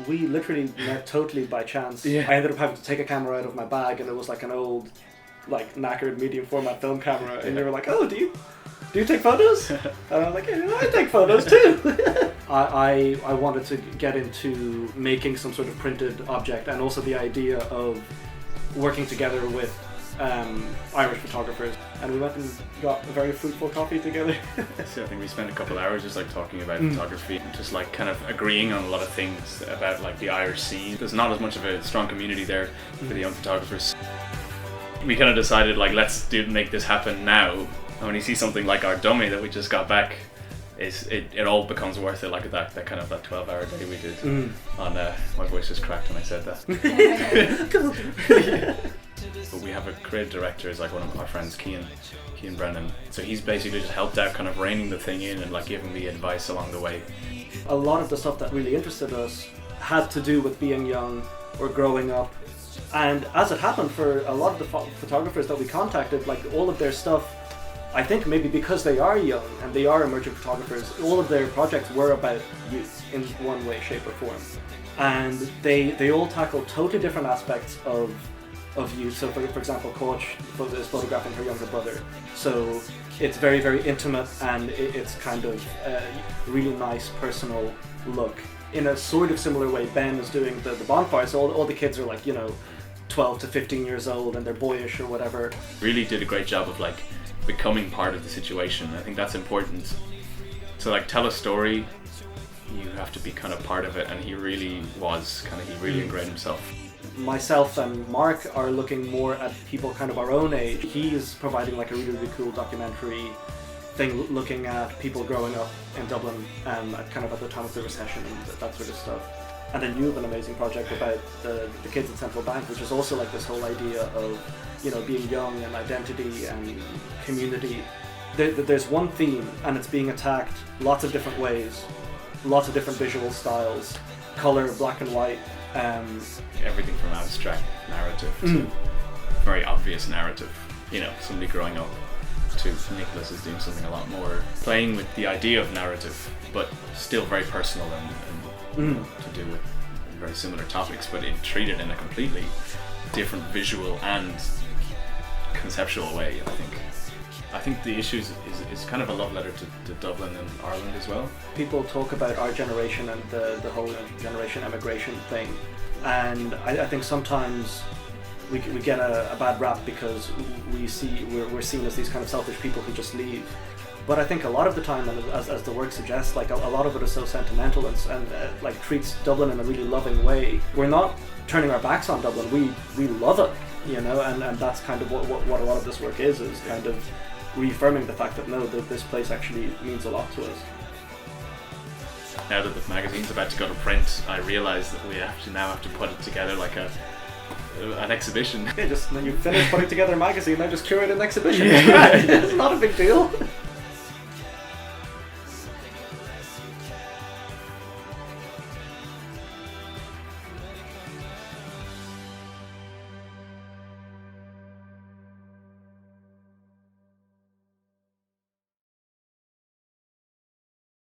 We literally met totally by chance. Yeah. I ended up having to take a camera out of my bag, and it was like an old, like knackered medium format film camera. And you were like, "Oh, do you take photos?" And I'm like, "Yeah, I take photos too." I wanted to get into making some sort of printed object, and also the idea of working together with Irish photographers, and we went and got a very fruitful coffee together. So I think we spent a couple of hours just like talking about photography and just like kind of agreeing on a lot of things about like the Irish scene. There's not as much of a strong community there for the young photographers. We kind of decided like let's make this happen now. And when you see something like our dummy that we just got back, it all becomes worth it. Like that kind of that 12-hour day we did on my voice just cracked when I said that. But we have a creative director, is like one of our friends, Cian Brennan. So he's basically just helped out kind of reining the thing in and like giving me advice along the way. A lot of the stuff that really interested us had to do with being young or growing up. And as it happened for a lot of the photographers that we contacted, like all of their stuff, I think maybe because they are young and they are emerging photographers, all of their projects were about youth in one way, shape or form. And they all tackle totally different aspects of youth. So for example, Coach is photographing her younger brother. So it's very, very intimate, and it's kind of a really nice personal look. In a sort of similar way, Ben is doing the bonfire, so all the kids are like, 12 to 15 years old and they're boyish or whatever. Really did a great job of like becoming part of the situation. I think that's important. So like tell a story, you have to be kind of part of it, and he really ingrained himself. Myself and Mark are looking more at people kind of our own age. He's providing like a really, really cool documentary thing looking at people growing up in Dublin kind of at the time of the recession and that sort of stuff. And then you have an amazing project about the kids at Central Bank, which is also like this whole idea of being young and identity and community. There's one theme, and it's being attacked lots of different ways, lots of different visual styles, color, black and white. Everything from abstract narrative to very obvious narrative. Somebody growing up, to Nicholas is doing something a lot more playing with the idea of narrative, but still very personal and to do with very similar topics, but treated in a completely different visual and conceptual way. I think the issue is kind of a love letter to Dublin and Ireland as well. People talk about our generation and the whole generation emigration thing, and I think sometimes we get a bad rap because we're seen as these kind of selfish people who just leave. But I think a lot of the time, and as the work suggests, like a lot of it is so sentimental and like treats Dublin in a really loving way. We're not turning our backs on Dublin. We love it, and that's kind of what a lot of this work is kind of reaffirming the fact that this place actually means a lot to us. Now that the magazine's about to go to print, I realise that we actually now have to put it together like an exhibition. Yeah, just when you finish putting together a magazine, I just curate an exhibition. It's not a big deal.